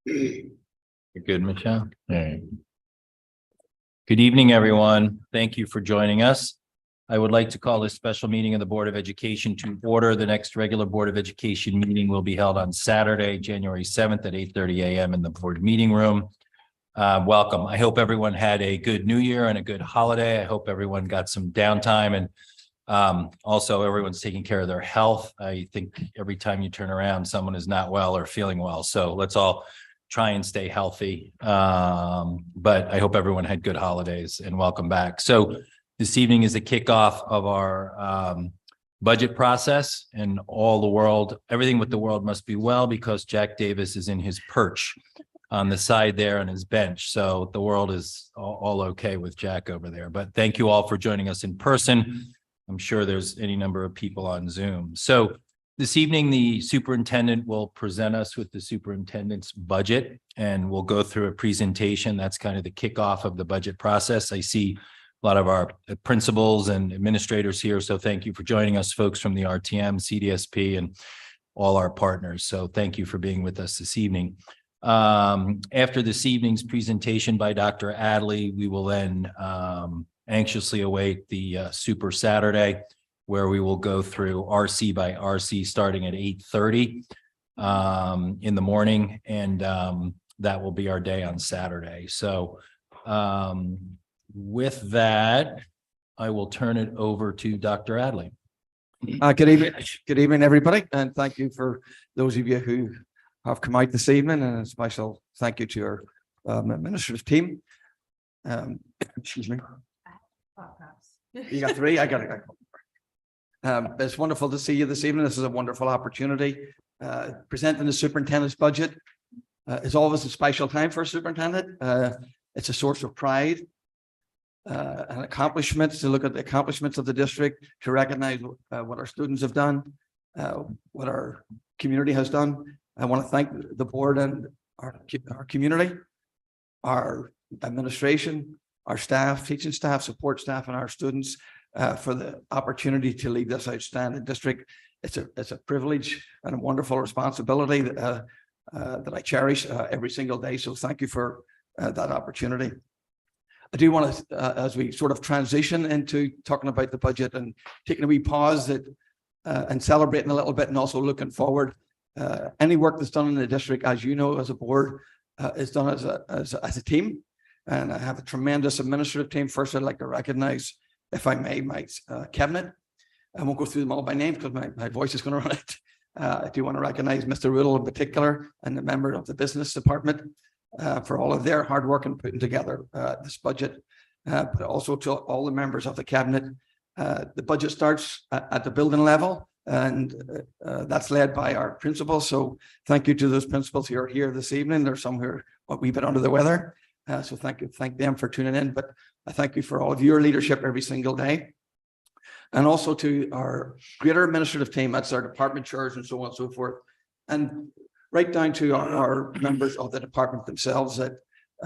You're good, Michelle. All right. Good evening, everyone. Thank you for joining us. I would like to call this special meeting of the Board of Education to order. The next regular Board of Education meeting will be held on Saturday, January 7th at 8:30 a.m. in the board meeting room. Welcome. I hope everyone had a good New Year and a good holiday. I hope everyone got some downtime and also everyone's taking care of their health. I think every time you turn around, someone is not well or feeling well. So let's all try and stay healthy. But I hope everyone had good holidays and welcome back. So this evening is the kickoff of our budget process, and all the world, everything with the world must be well because Jack Davis is in his perch on the side there on his bench. So the world is all okay with Jack over there. But thank you all for joining us in person. I'm sure there's any number of people on Zoom. So this evening, the superintendent will present us with the superintendent's budget, and we'll go through a presentation. That's kind of the kickoff of the budget process. I see a lot of our principals and administrators here. So thank you for joining us, folks from the RTM, CDSP, and all our partners. So thank you for being with us this evening. After this evening's presentation by Dr. Adley, we will then anxiously await the Super Saturday, where we will go through RC by RC starting at 8:30 in the morning. And that will be our day on Saturday. So with that, I will turn it over to Dr. Adley. Good evening, everybody. And thank you for those of you who have come out this evening, and a special thank you to your administrative team. Excuse me. You got three? I got it. It's wonderful to see you this evening. This is a wonderful opportunity. Presenting the superintendent's budget is always a special time for a superintendent. It's a source of pride and accomplishments, to look at the accomplishments of the district, to recognize what our students have done, what our community has done. I want to thank the board and our community, our administration, our staff, teaching staff, support staff, and our students for the opportunity to lead this outstanding district. It's a privilege and a wonderful responsibility that I cherish every single day. So thank you for that opportunity. I do want to, as we sort of transition into talking about the budget and taking a wee pause and celebrating a little bit, and also looking forward. Any work that's done in the district, as you know, as a board, is done as a team. And I have a tremendous administrative team. First, I'd like to recognize, if I may, my cabinet. I won't go through them all by name because my voice is going to run out. I do want to recognize Mr. Riddle in particular, and the member of the business department for all of their hard work in putting together this budget, but also to all the members of the cabinet. The budget starts at the building level, and that's led by our principals. So thank you to those principals who are here this evening. There's some who are a wee bit under the weather. So thank them for tuning in, but I thank you for all of your leadership every single day. And also to our greater administrative team, that's our department chairs and so on and so forth. And right down to our members of the department themselves, that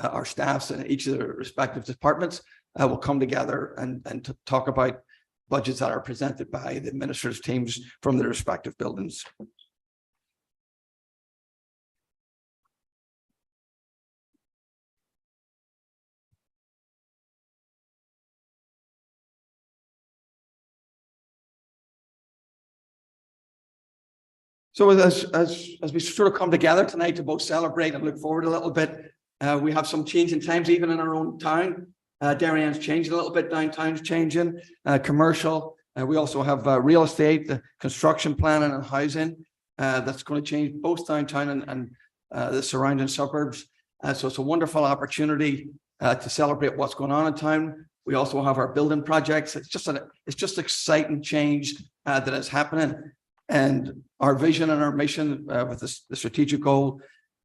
our staffs in each of their respective departments will come together and to talk about budgets that are presented by the administrative teams from their respective buildings. So as we sort of come together tonight to both celebrate and look forward a little bit, we have some changing times even in our own town. Darien changed a little bit, downtown's changing, commercial. We also have real estate, the construction planning and housing that's going to change both downtown and the surrounding suburbs. So it's a wonderful opportunity to celebrate what's going on in town. We also have our building projects. It's just exciting change that is happening. And our vision and our mission with the strategic goal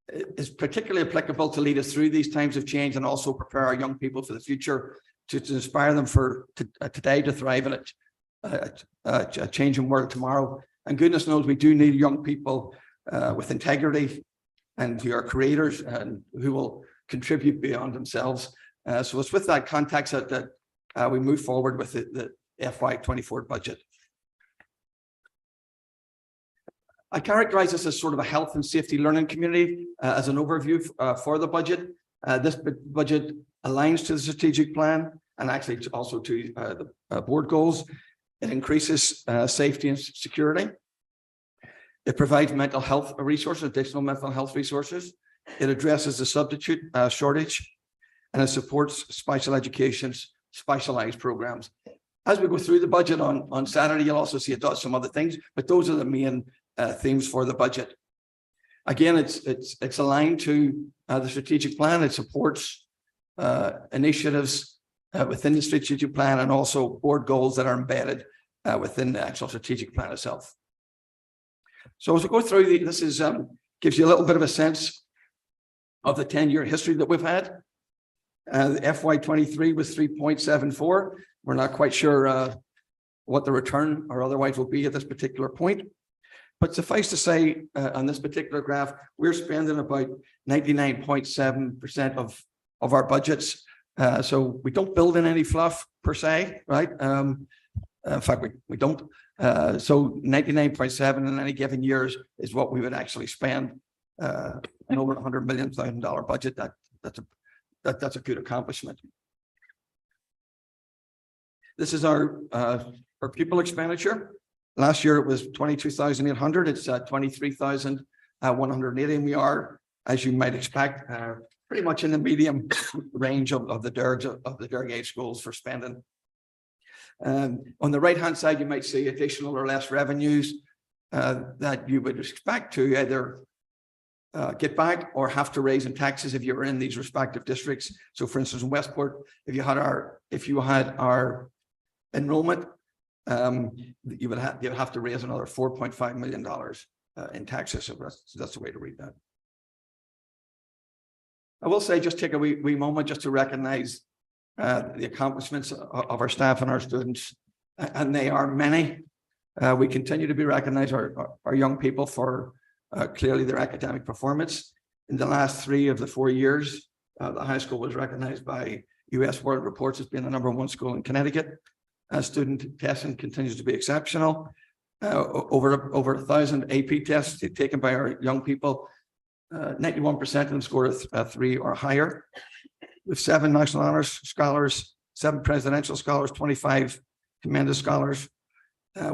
is particularly applicable to lead us through these times of change, and also prepare our young people for the future, to inspire them for today to thrive in a changing world tomorrow. And goodness knows we do need young people with integrity and who are creators and who will contribute beyond themselves. So it's with that context that we move forward with the FY24 budget. I characterize this as sort of a health and safety learning community as an overview for the budget. This budget aligns to the strategic plan and actually also to the board goals. It increases safety and security. It provides mental health resources, additional mental health resources. It addresses the substitute shortage, and it supports special education's specialized programs. As we go through the budget on Saturday, you'll also see it does some other things, but those are the main themes for the budget. Again, it's aligned to the strategic plan. It supports initiatives within the strategic plan and also board goals that are embedded within the actual strategic plan itself. So as we go through, this is gives you a little bit of a sense of the 10-year history that we've had. The FY23 was 3.74. We're not quite sure what the return or otherwise will be at this particular point. But suffice to say, on this particular graph, we're spending about 99.7% of our budgets. So we don't build in any fluff per se, right? In fact, we don't. So 99.7 in any given years is what we would actually spend. An over $100 million budget. That's a good accomplishment. This is our per pupil expenditure. Last year it was 22,800. It's 23,180, and we are, as you might expect, pretty much in the medium range of the Derg age schools for spending. On the right hand side, you might see additional or less revenues that you would expect to either get back or have to raise in taxes if you were in these respective districts. So, for instance, in Westport, if you had our enrollment, you would have to raise another $4.5 million in taxes. So that's the way to read that. I will say, just take a wee moment just to recognize the accomplishments of our staff and our students, and they are many. We continue to be recognized, our young people, for clearly their academic performance. In the last 3 of the 4 years, the high school was recognized by US World Reports as being the #1 school in Connecticut. Student testing continues to be exceptional. Over 1,000 AP tests taken by our young people. 91% of them scored a 3 or higher. With 7 National Honors Scholars, 7 Presidential Scholars, 25 Tremendous Scholars.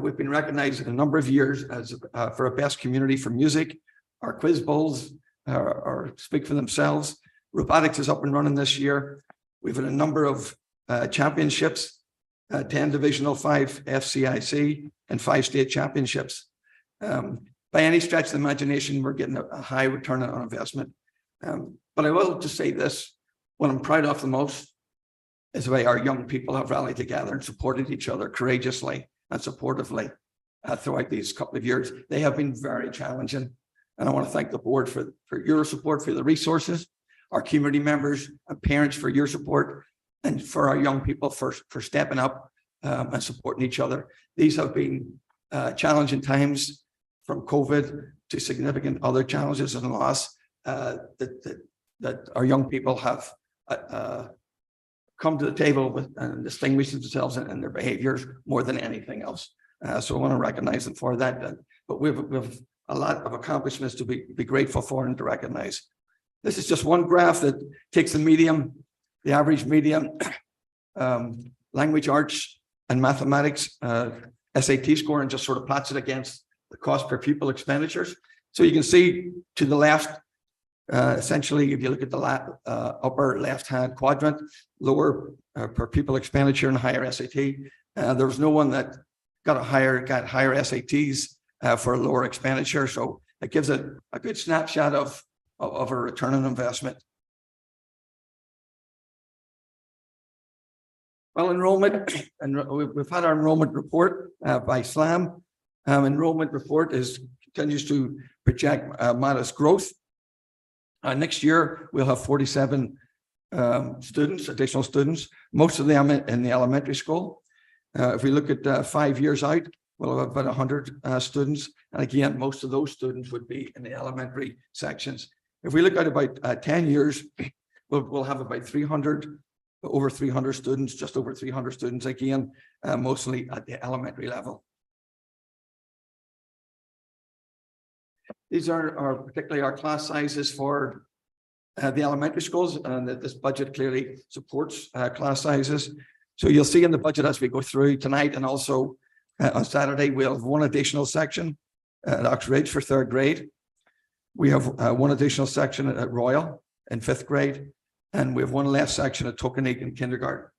We've been recognized in a number of years as for a best community for music. Our quiz bowls speak for themselves. Robotics is up and running this year. We've had a number of championships, 10 divisional, 5 FCIC, and 5 state championships. By any stretch of the imagination, we're getting a high return on investment. But I will just say this, what I'm proud of the most is the way our young people have rallied together and supported each other courageously and supportively throughout these couple of years. They have been very challenging. And I want to thank the board for your support, for the resources, our community members and parents for your support, and for our young people for stepping up and supporting each other. These have been challenging times, from COVID to significant other challenges and loss that our young people have come to the table with and distinguished themselves in their behaviors more than anything else. So I want to recognize them for that. But we've a lot of accomplishments to be grateful for and to recognize. This is just one graph that takes the average medium language arts and mathematics SAT score and just sort of plots it against the cost per pupil expenditures. So you can see to the left, essentially, if you look at the upper left-hand quadrant, lower per pupil expenditure and higher SAT. There was no one that got higher SATs for a lower expenditure. So it gives a good snapshot of a return on investment. Well, enrollment, and we've had our enrollment report by SLAM. Enrollment report continues to project modest growth. Next year, we'll have 47 additional students, most of them in the elementary school. If we look at 5 years out, we'll have about 100 students. And again, most of those students would be in the elementary sections. If we look at about 10 years, we'll have about over 300 students, just over 300 students, again, mostly at the elementary level. These are particularly our class sizes for the elementary schools, and that this budget clearly supports class sizes. So you'll see in the budget as we go through tonight, and also on Saturday, we'll have one additional section at Oxridge for 3rd grade. We have one additional section at Royal in 5th grade, and we have one less section at Tokenique in kindergarten.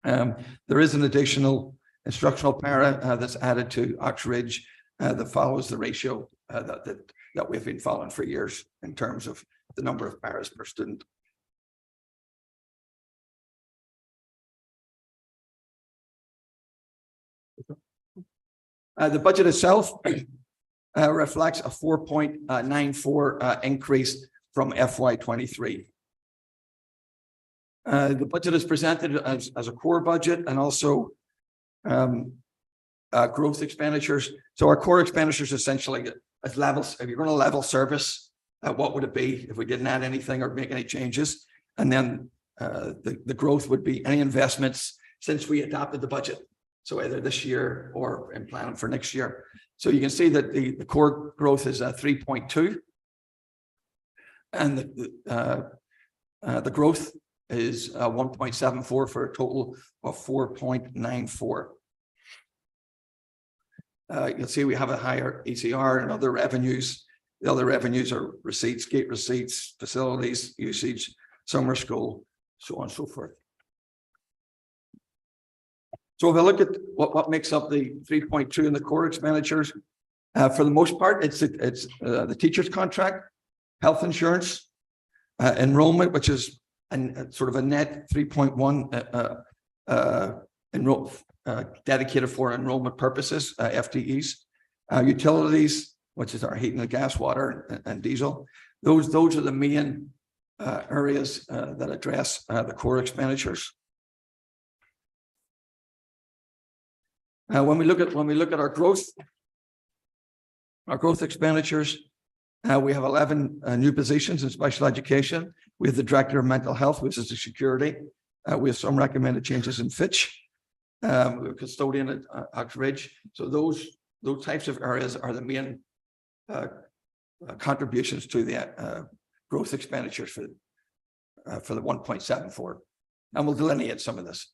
There is an additional instructional para that's added to Oxridge that follows the ratio that we've been following for years in terms of the number of paras per student. The budget itself reflects a 4.94 increase from FY23. The budget is presented as a core budget and also growth expenditures. So our core expenditures essentially as levels. If you're going to level service, what would it be if we didn't add anything or make any changes? And then the growth would be any investments since we adopted the budget. So either this year or in planning for next year. So you can see that the core growth is 3.2, and the growth is 1.74 for a total of 4.94. You'll see we have a higher ECR and other revenues. The other revenues are receipts, gate receipts, facilities, usage, summer school, so on and so forth. So if I look at what makes up the 3.2 in the core expenditures, for the most part, it's the teacher's contract, health insurance, enrollment, which is sort of a net 3.1 dedicated for enrollment purposes, FTEs, utilities, which is our heating and gas, water, and diesel. Those are the main areas that address the core expenditures. When we look at our growth expenditures, we have 11 new positions in special education. We have the director of mental health, which is the security. We have some recommended changes in Fitch. We have custodian at Oxridge. So those types of areas are the main contributions to the growth expenditures for the 1.74, and we'll delineate some of this.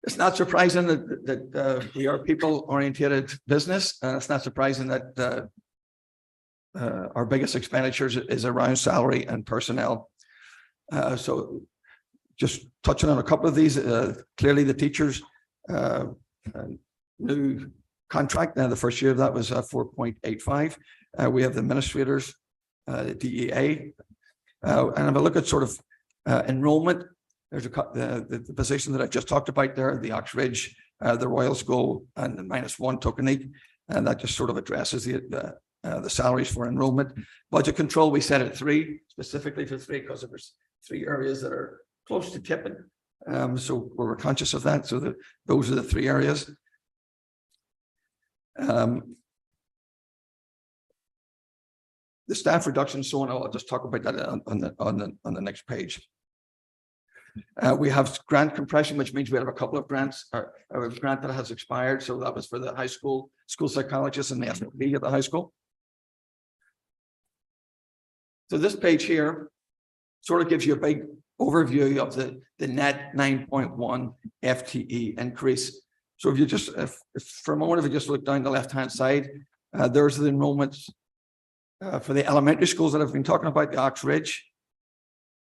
It's not surprising that we are people-oriented business. It's not surprising that our biggest expenditures is around salary and personnel. So just touching on a couple of these, clearly the teachers' new contract, the first year of that was 4.85. We have the administrators, the DEA. And if I look at sort of enrollment, there's the position that I just talked about there, the Oxridge, the Royal School, and the -1 Tokenique, and that just sort of addresses the salaries for enrollment. Budget control, we set at 3, specifically for 3, because there's 3 areas that are close to tipping. So we're conscious of that. So those are the 3 areas. The staff reduction, so on. I'll just talk about that on the next page. We have grant compression, which means we have a couple of grants. A grant that has expired, so that was for the high school psychologist and the SLP at the high school. So this page here sort of gives you a big overview of the net 9.1 FTE increase. So if you just, if for a moment, if you just look down the left-hand side, there's the enrollments for the elementary schools that I've been talking about, the Oxridge,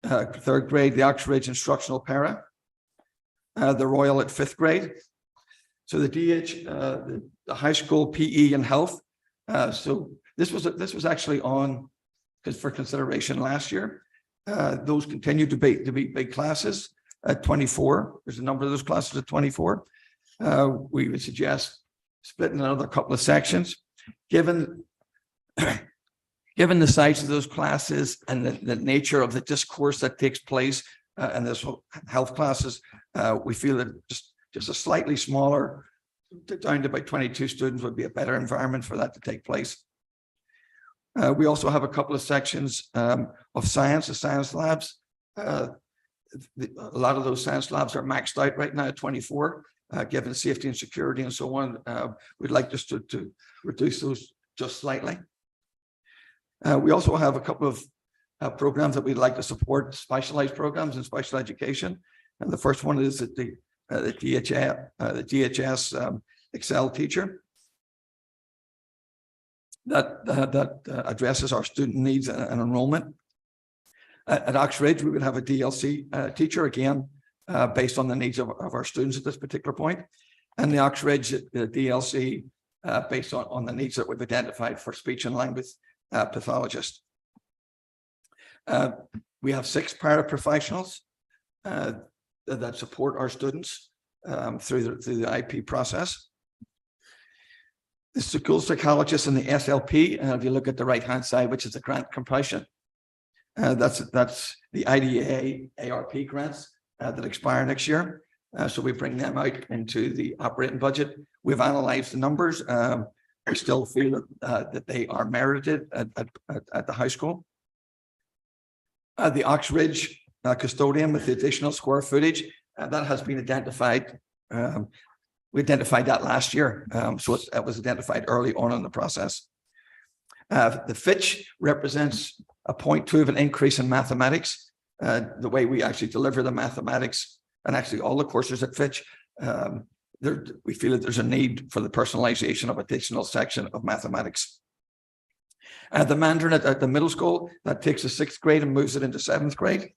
3rd grade, the Oxridge instructional para, the Royal at 5th grade. So the DH, the high school PE and health. So this was actually on for consideration last year. Those continue to be big classes at 24. There's a number of those classes at 24. We would suggest splitting another couple of sections, given the size of those classes and the nature of the discourse that takes place in this health classes. We feel that just a slightly smaller, down to about 22 students, would be a better environment for that to take place. We also have a couple of sections of science, the science labs. A lot of those science labs are maxed out right now at 24. given safety and security and so on. We'd like just to reduce those just slightly. We also have a couple of programs that we'd like to support, specialized programs in special education. And the first one is that the DHS Excel teacher that addresses our student needs and enrollment. At Oxbridge, we would have a DLC teacher, again, based on the needs of our students at this particular point. And the Oxbridge DLC based on the needs that we've identified for speech and language pathologists. We have 6 paraprofessionals that support our students through the IP process. The school psychologist and the SLP, if you look at the right-hand side, which is the grant compression, that's the IDA ARP grants that expire next year. So we bring them out into the operating budget. We've analyzed the numbers. We still feel that they are merited at the high school. The Oxbridge custodian with the additional square footage, that has been identified. We identified that last year. So it was identified early on in the process. The Fitch represents a 0.2 of an increase in mathematics. The way we actually deliver the mathematics and actually all the courses at Fitch, we feel that there's a need for the personalization of additional section of mathematics. The Mandarin at the middle school, that takes the 6th grade and moves it into 7th grade.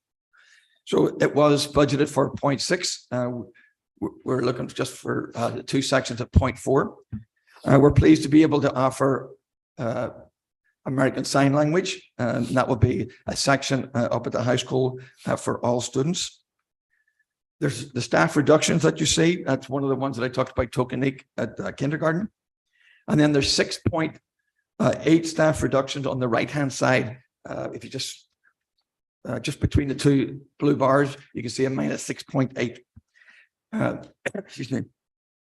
So it was budgeted for 0.6. We're looking just for the 2 sections at 0.4. We're pleased to be able to offer American Sign Language, and that will be a section up at the high school for all students. There's the staff reductions that you see. That's one of the ones that I talked about, Tokenique at kindergarten. And then there's 6.8 staff reductions on the right-hand side. If you just between the 2 blue bars, you can see a minus 6.8. Excuse me.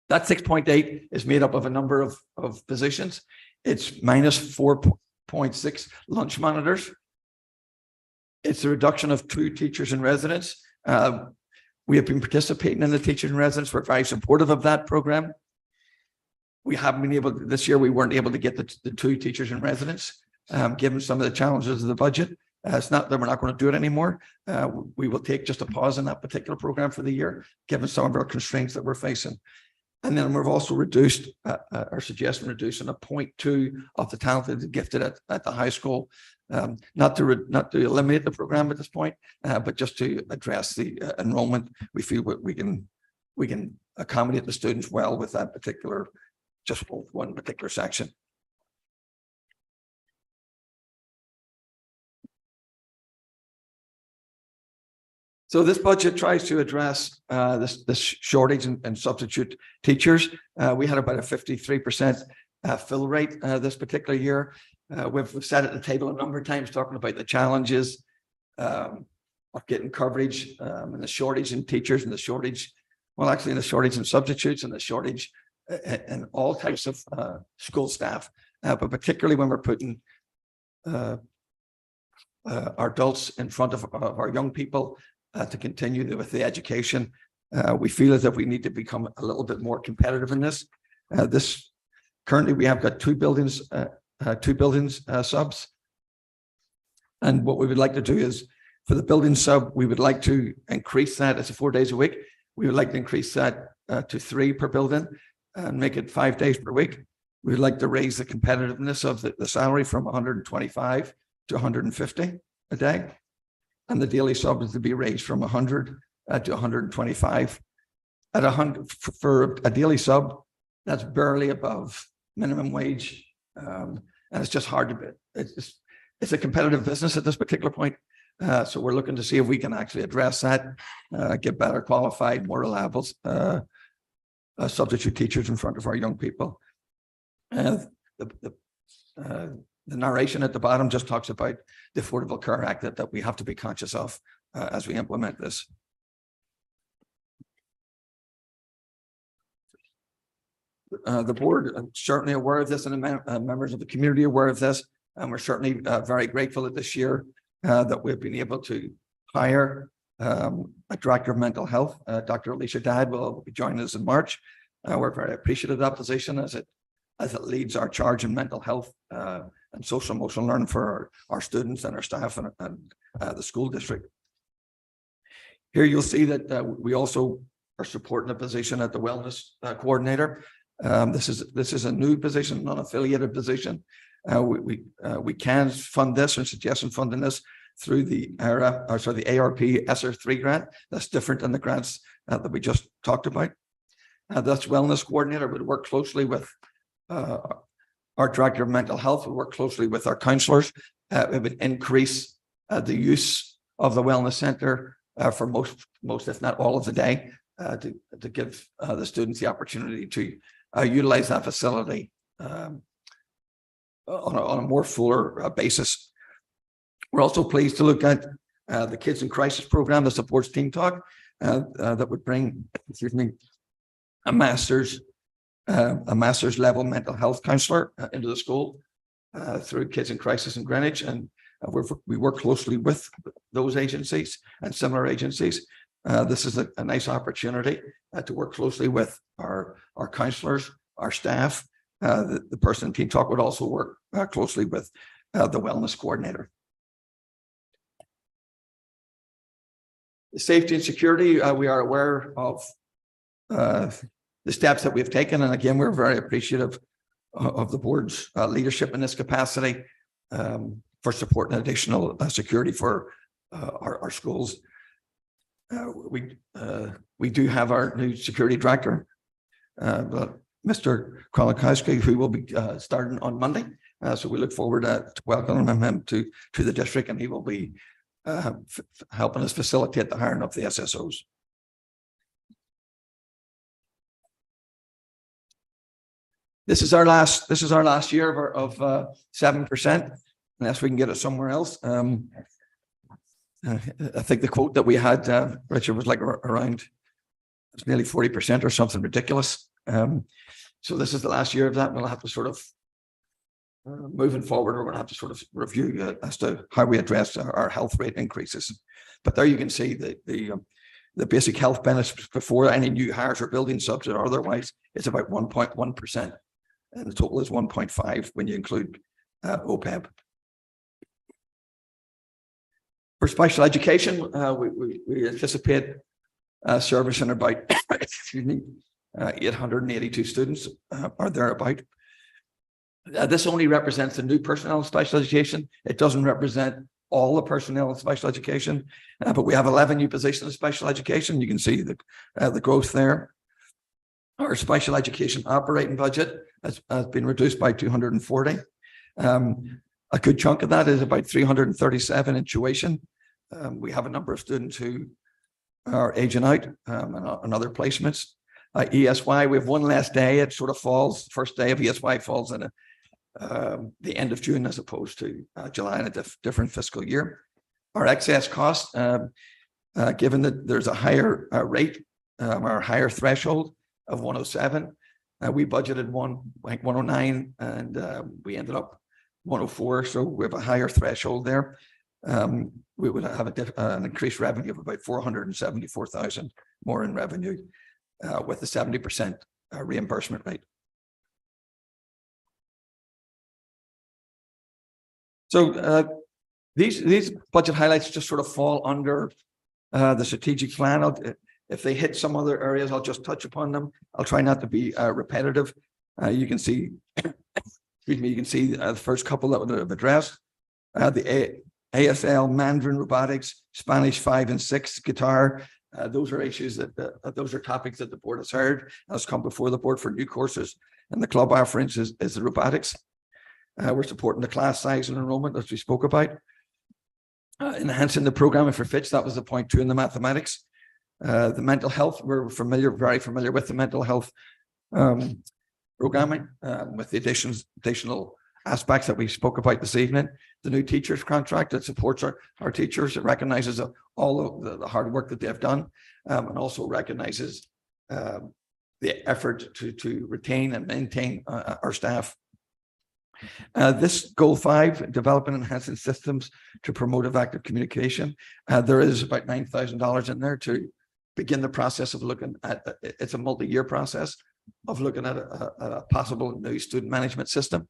That 6.8 is made up of a number of positions. It's minus 4.6 lunch monitors. It's a reduction of 2 teachers in residence. We have been participating in the teachers in residence. We're very supportive of that program. We haven't been able to, this year, we weren't able to get the 2 teachers in residence, given some of the challenges of the budget. It's not that we're not going to do it anymore. We will take just a pause in that particular program for the year, given some of our constraints that we're facing. And then we've also reduced, our suggestion reducing a 0.2 of the talented and gifted at the high school, not to eliminate the program at this point, but just to address the enrollment. We feel we can accommodate the students well with that particular, just one particular section. So this budget tries to address this shortage in substitute teachers. We had about a 53% fill rate this particular year. We've sat at the table a number of times talking about the challenges of getting coverage and the shortage in teachers and the shortage, well, actually the shortage in substitutes and the shortage in all types of school staff, but particularly when we're putting our adults in front of our young people to continue with the education. We feel as if we need to become a little bit more competitive in this. Currently we have got 2 buildings subs. And what we would like to do is for the building sub, we would like to increase that. It's 4 days a week. We would like to increase that to 3 per building and make it 5 days per week. We would like to raise the competitiveness of the salary from 125 to 150 a day. And the daily sub is to be raised from 100 to 125. At 100 for a daily sub, that's barely above minimum wage, and it's just hard to bid. It's a competitive business at this particular point, so we're looking to see if we can actually address that, get better qualified, more reliable substitute teachers in front of our young people. The narration at the bottom just talks about the Affordable Care Act that we have to be conscious of as we implement this. The board is certainly aware of this, and members of the community are aware of this, and we're certainly very grateful that this year that we've been able to hire a director of mental health, Dr. Alicia Dad, will be joining us in March. We're very appreciative of that position as it leads our charge in mental health and social emotional learning for our students and our staff and the school district. Here you'll see that we also are supporting a position at the wellness coordinator. This is a new position, non-affiliated position. We can fund this or suggest funding this through the ARP ESSER 3 grant. That's different than the grants that we just talked about. That's wellness coordinator would work closely with our director of mental health. Would work closely with our counsellors. It would increase the use of the wellness centre for most, if not all of the day, to give the students the opportunity to utilize that facility on a more fuller basis. We're also pleased to look at the Kids in Crisis program that supports Team Talk that would bring, a master's level mental health counsellor into the school through Kids in Crisis in Greenwich, and we work closely with those agencies and similar agencies. This is a nice opportunity to work closely with our counsellors, our staff. The person in Team Talk would also work closely with the wellness coordinator. The safety and security, we are aware of the steps that we've taken. And again, we're very appreciative of the board's leadership in this capacity for supporting additional security for our schools. We do have our new security director, Mr. Kolakowski, who will be starting on Monday. So we look forward to welcoming him to the district, and he will be helping us facilitate the hiring of the SSOs. This is our last year of 7%, unless we can get it somewhere else. I think the quote that we had, Richard, was like around it's nearly 40% or something ridiculous. So this is the last year of that. We'll have to sort of moving forward, we're going to have to sort of review as to how we address our health rate increases. But there you can see the basic health benefits before any new hires or building subs or otherwise, it's about 1.1%. And the total is 1.5 when you include OPEB. For special education, we anticipate servicing about 882 students or thereabout. This only represents the new personnel in special education. It doesn't represent all the personnel in special education, but we have 11 new positions in special education. You can see the growth there. Our special education operating budget has been reduced by 240. A good chunk of that is about 337 in tuition. We have a number of students who are aging out and other placements. ESY, we have one less day. It sort of falls, first day of ESY falls in the end of June as opposed to July in a different fiscal year. Our excess cost, given that there's a higher rate or higher threshold of 107, we budgeted 109 and we ended up 104. So we have a higher threshold there. We would have an increased revenue of about 474,000 more in revenue with the 70% reimbursement rate. So these budget highlights just sort of fall under the strategic plan. If they hit some other areas, I'll just touch upon them. I'll try not to be repetitive. You can see, excuse me, you can see the first couple that I've addressed. The ASL, Mandarin, robotics, Spanish 5 and 6, guitar. Those are issues those are topics that the board has heard, has come before the board for new courses. And the club offerings is the robotics. We're supporting the class size and enrollment, as we spoke about. Enhancing the programming for FITS, that was the point 2 in the mathematics. The mental health, we're very familiar with the mental health programming with the additional aspects that we spoke about this evening. The new teachers contract that supports our teachers. It recognizes all of the hard work that they've done and also recognizes the effort to retain and maintain our staff. This goal 5, develop and enhancing systems to promote effective communication. There is about $9,000 in there to begin the process of looking at, it's a multi-year process of looking at a possible new student management system.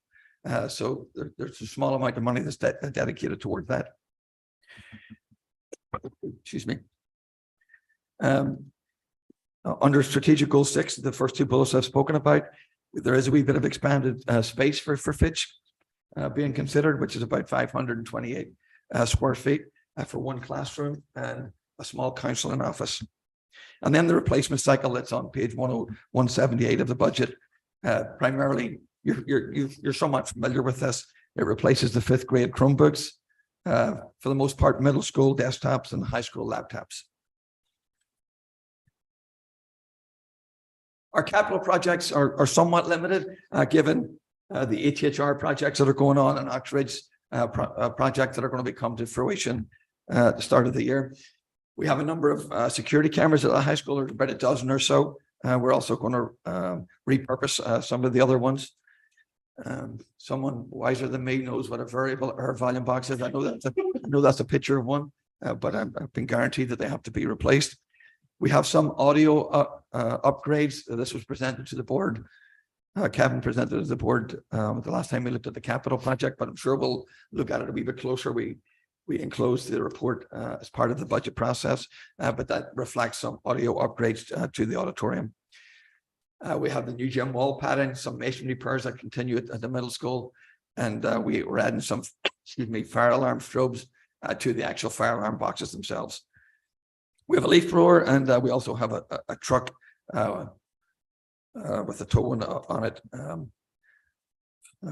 So there's a small amount of money that's dedicated toward that. Excuse me. Under strategic goal 6, the first 2 bullets I've spoken about, there is a wee bit of expanded space for Fitch being considered, which is about 528 square feet for 1 classroom and a small counseling office. And then the replacement cycle that's on page 178 of the budget. Primarily, you're somewhat familiar with this. It replaces the 5th grade Chromebooks, for the most part, middle school desktops and high school laptops. Our capital projects are somewhat limited, given the HHR projects that are going on and Oxbridge projects that are going to come to fruition at the start of the year. We have a number of security cameras at the high school, about a dozen or so. We're also going to repurpose some of the other ones. Someone wiser than me knows what a variable or volume box is. I know that's a picture of one, but I've been guaranteed that they have to be replaced. We have some audio upgrades. This was presented to the board. Kevin presented to the board the last time we looked at the capital project, but I'm sure we'll look at it a wee bit closer. We enclosed the report as part of the budget process, but that reflects some audio upgrades to the auditorium. We have the new gym wall padding, some masonry repairs that continue at the middle school, and we're adding some, fire alarm strobes to the actual fire alarm boxes themselves. We have a leaf blower, and we also have a truck with a tow on it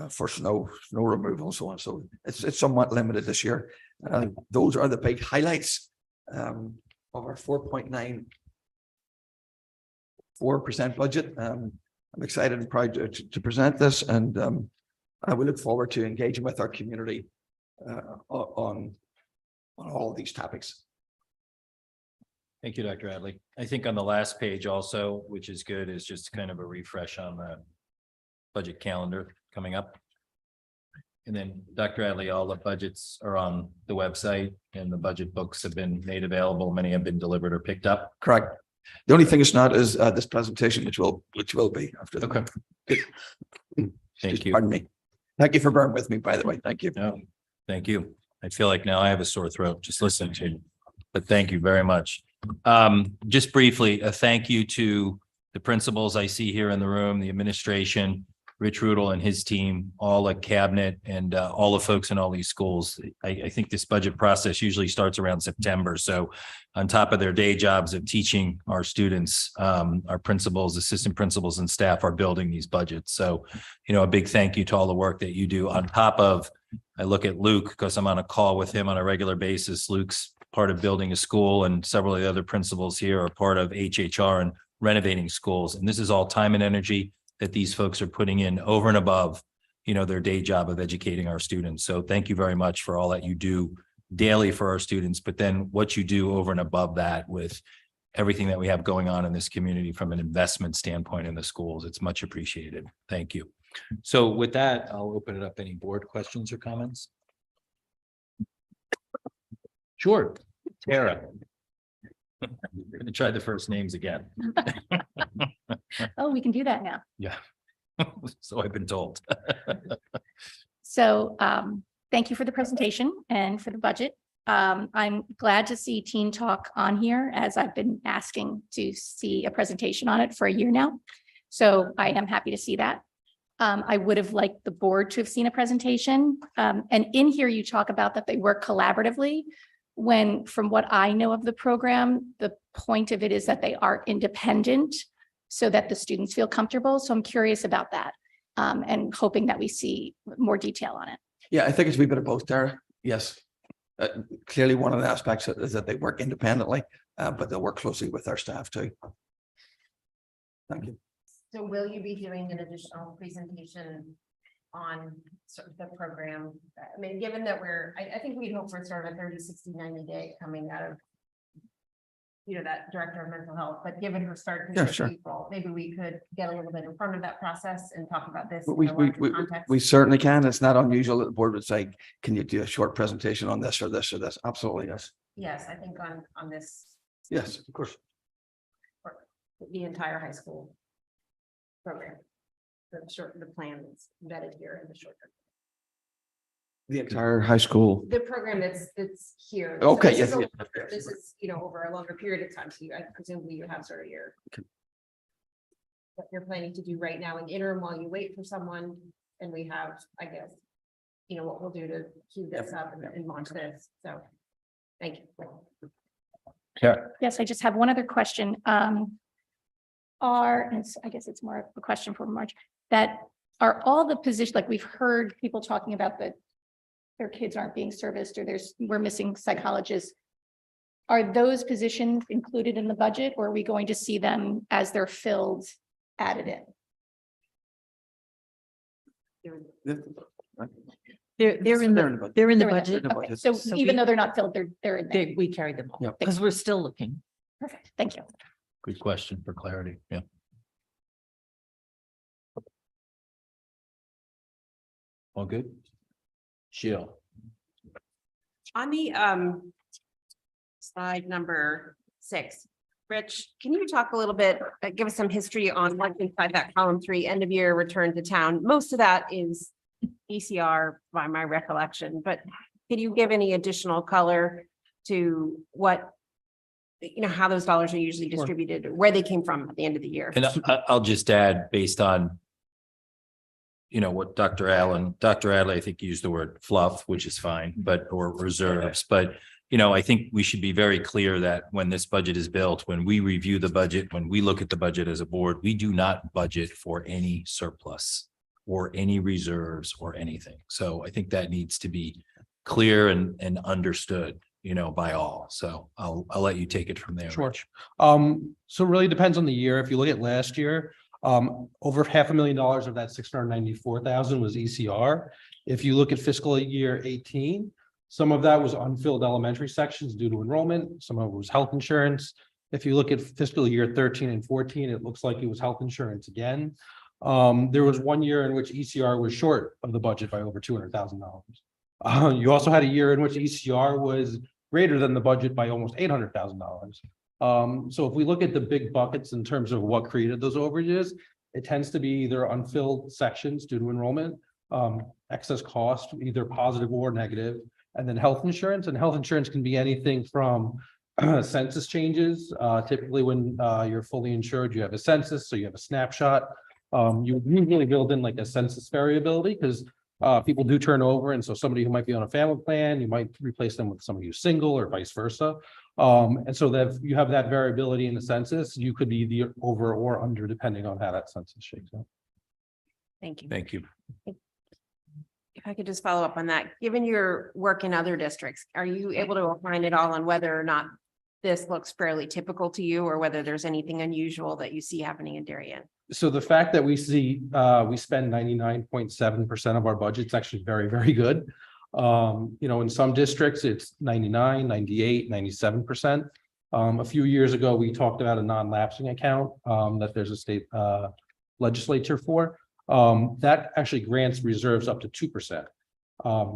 for snow removal and so on. So it's somewhat limited this year. Those are the big highlights of our 4.94% budget. I'm excited and proud to present this, and we look forward to engaging with our community on all of these topics. Thank you, Dr. Adley. I think on the last page also, which is good, is just kind of a refresh on the budget calendar coming up. And then, Dr. Adley, all the budgets are on the website and the budget books have been made available. Many have been delivered or picked up. Correct. The only thing it's not is this presentation, which will be after the. Okay. Thank you. Pardon me. Thank you for bearing with me, by the way. Thank you. No, thank you. I feel like now I have a sore throat just listening to you, but thank you very much. Just briefly, a thank you to the principals I see here in the room, the administration, Rich Rudel and his team, all the cabinet, and all the folks in all these schools. I think this budget process usually starts around September. So on top of their day jobs of teaching our students, our principals, assistant principals, and staff are building these budgets. So, a big thank you to all the work that you do. On top of, I look at Luke because I'm on a call with him on a regular basis. Luke's part of building a school, and several of the other principals here are part of HHR and renovating schools. And this is all time and energy that these folks are putting in over and above, their day job of educating our students. So thank you very much for all that you do daily for our students, but then what you do over and above that with everything that we have going on in this community from an investment standpoint in the schools. It's much appreciated. Thank you. So with that, I'll open it up. Any board questions or comments? Sure. Tara. I'm going to try the first names again. Oh, we can do that now. Yeah. So I've been told. So thank you for the presentation and for the budget. I'm glad to see Teen Talk on here, as I've been asking to see a presentation on it for a year now. So I am happy to see that. I would have liked the board to have seen a presentation. And in here, you talk about that they work collaboratively, when from what I know of the program, the point of it is that they are independent so that the students feel comfortable. So I'm curious about that and hoping that we see more detail on it. Yeah, I think it's a wee bit of both, Tara. Yes. Clearly, one of the aspects is that they work independently, but they'll work closely with our staff too. Thank you. So will you be doing an additional presentation on sort of the program? I mean, given that I think we'd hope for sort of a 30, 60, 90 day coming out of, that director of mental health, but given her start in April, maybe we could get a little bit in front of that process and talk about this. But in we, a we, larger we, context. we certainly can. It's not unusual that the board would say, can you do a short presentation on this or this or this? Absolutely, yes. Yes, I think on this, Yes, of course. the entire high school program. The plan that's embedded here in the short term. The entire high school. The program that's here. Okay, So yes, this is yes, This is, over a longer period of time, so I presumably you have sort of your. What you're planning to do right now in interim while you wait for someone, and we have, I guess. What we'll do to keep this up and launch this, so. Thank you. Yes, I just have one other question. I guess it's more of a question for Marge, that are all the positions, like we've heard people talking about that their kids aren't being serviced or we're missing psychologists. Are those positions included in the budget, or are we going to see them as they're filled added in? They're in the, they're in the They're in budget. the Okay, budget. so So even we- though they're not filled, they're in there. We carry them all Yep. because we're still looking. Perfect, thank you. Good question for clarity. Yeah. All good? Jill. On the slide number 6, Rich, can you talk a little bit, give us some history on what's inside that column 3, end of year return to town? Most of that is ECR by my recollection, but can you give any additional color to what, how those dollars are usually distributed, or where they came from at the end of the year? And I'll just add, based on what Dr. Adley, I think used the word fluff, which is fine, or reserves, but I think we should be very clear that when this budget is built, when we review the budget, when we look at the budget as a board, we do not budget for any surplus or any reserves or anything. So I think that needs to be clear and understood, by all. So I'll let you take it from there. Sure. Rich. So it really depends on the year. If you look at last year, over $500,000 of that 694,000 was ECR. If you look at fiscal year 18, some of that was unfilled elementary sections due to enrollment. Some of it was health insurance. If you look at fiscal year 13 and 14, it looks like it was health insurance again. There was one year in which ECR was short of the budget by over $200,000. You also had a year in which ECR was greater than the budget by almost $800,000. So if we look at the big buckets in terms of what created those overages, it tends to be either unfilled sections due to enrollment, excess cost, either positive or negative, and then health insurance. And health insurance can be anything from census changes. Typically when you're fully insured, you have a census, so you have a snapshot. You usually build in like a census variability because people do turn over. And so somebody who might be on a family plan, you might replace them with somebody who's single or vice versa. And so that you have that variability in the census, you could be the over or under depending on how that census shakes out. Thank you. Thank you. If I could just follow up on that, given your work in other districts, are you able to opine at all on whether or not this looks fairly typical to you, or whether there's anything unusual that you see happening in Darien? So the fact that we spend 99.7% of our budget is actually very, very good. In some districts, it's 99, 98, 97%. A few years ago, we talked about a non-lapsing account that there's a state legislature for. That actually grants reserves up to 2%.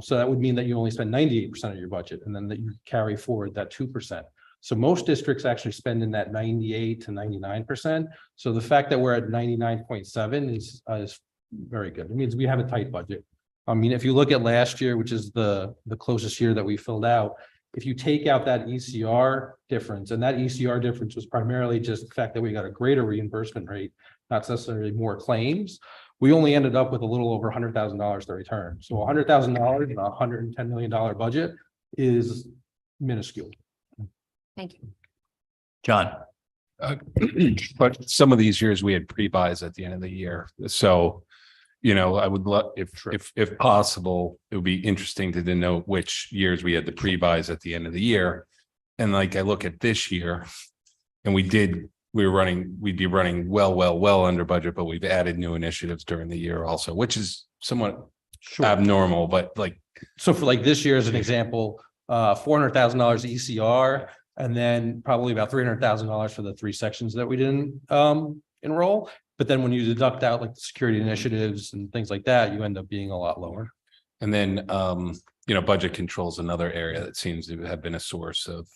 So that would mean that you only spend 98% of your budget, and then that you carry forward that 2%. So most districts actually spend in that 98 to 99%. So the fact that we're at 99.7 is very good. It means we have a tight budget. I mean, if you look at last year, which is the closest year that we filled out, if you take out that ECR difference, and that ECR difference was primarily just the fact that we got a greater reimbursement rate, not necessarily more claims, we only ended up with a little over $100,000 to return. So $100,000 in a $110 million budget is minuscule. Thank you. John. But some of these years we had pre-buys at the end of the year. So, I would love, if possible, it would be interesting to denote which years we had the pre-buys at the end of the year. And like I look at this year and we'd be running well under budget, but we've added new initiatives during the year also, which is somewhat abnormal, but like. So for like this year as an example, $400,000 ECR, and then probably about $300,000 for the 3 sections that we didn't enroll. But then when you deduct out like the security initiatives and things like that, you end up being a lot lower. And then, budget control is another area that seems to have been a source of,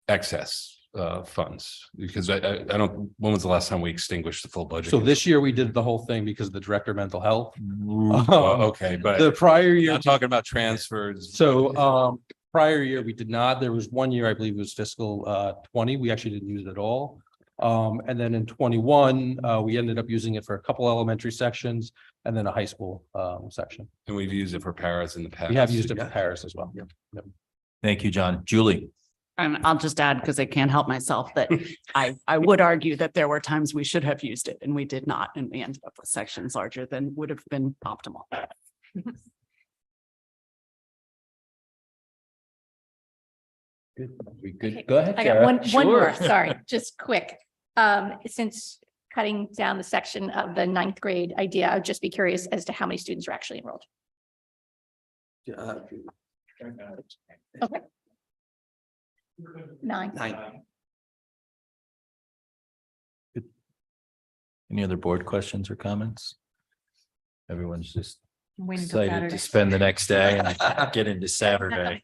excess, funds. Because I don't, when was the last time we extinguished the full budget? So this year we did the whole thing because of the director of mental health. Well, okay, but The prior year, I'm talking about transfers. so prior year we did not. There was one year, I believe it was fiscal 20. We actually didn't use it at all. And then in 21, we ended up using it for a couple elementary sections and then a high school section. And we've used it for paras in the past. We have used it for Paris as well. Thank you, John. Julie? And I'll just add, because I can't help myself, that I would argue that there were times we should have used it and we did not, and we ended up with sections larger than would have been optimal. We good? Go ahead. I got Sarah. one more, Sure. sorry, just quick. Since cutting down the section of the ninth grade idea, I'd just be curious as to how many students are actually enrolled. Okay. 9. 9. Any other board questions or comments? Everyone's just Waiting till excited Saturday. to spend the next day and get into Saturday.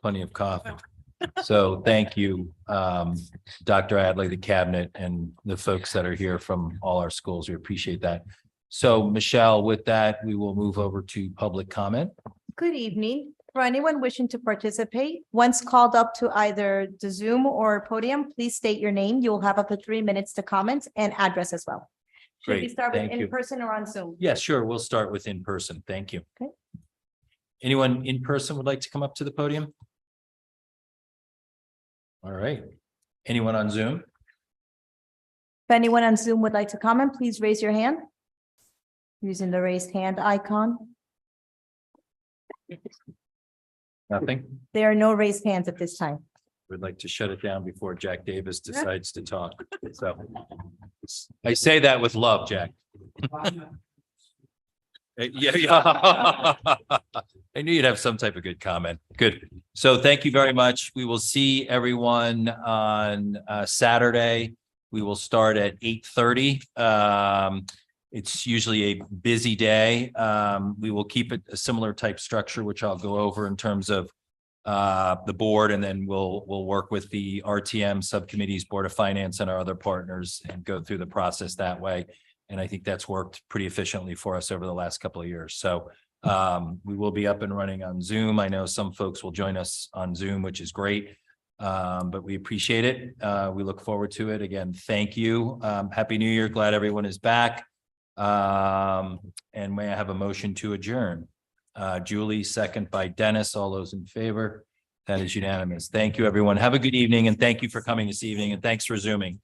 Plenty of coffee. So thank you, Dr. Adley, the cabinet, and the folks that are here from all our schools. We appreciate that. So Michelle, with that, we will move over to public comment. Good evening. For anyone wishing to participate, once called up to either the Zoom or podium, please state your name. You will have up to 3 minutes to comment and address as well. Should we Great, start with thank you. in person or on Zoom? Yeah, sure. We'll start with in person. Thank you. Okay. Anyone in person would like to come up to the podium? All right. Anyone on Zoom? If anyone on Zoom would like to comment, please raise your hand using the raised hand icon. Nothing? There are no raised hands at this time. We'd like to shut it down before Jack Davis decides to talk. So I say that with love, Jack. Yeah. I knew you'd have some type of good comment. Good. So thank you very much. We will see everyone on Saturday. We will start at 8:30. It's usually a busy day. We will keep it a similar type structure, which I'll go over in terms of the board, and then we'll work with the RTM subcommittees, Board of Finance, and our other partners and go through the process that way. And I think that's worked pretty efficiently for us over the last couple of years. So we will be up and running on Zoom. I know some folks will join us on Zoom, which is great. But we appreciate it. We look forward to it. Again, thank you. Happy New Year. Glad everyone is back. And may I have a motion to adjourn? Julie, second by Dennis. All those in favor? That is unanimous. Thank you, everyone. Have a good evening, and thank you for coming this evening, and thanks for Zooming.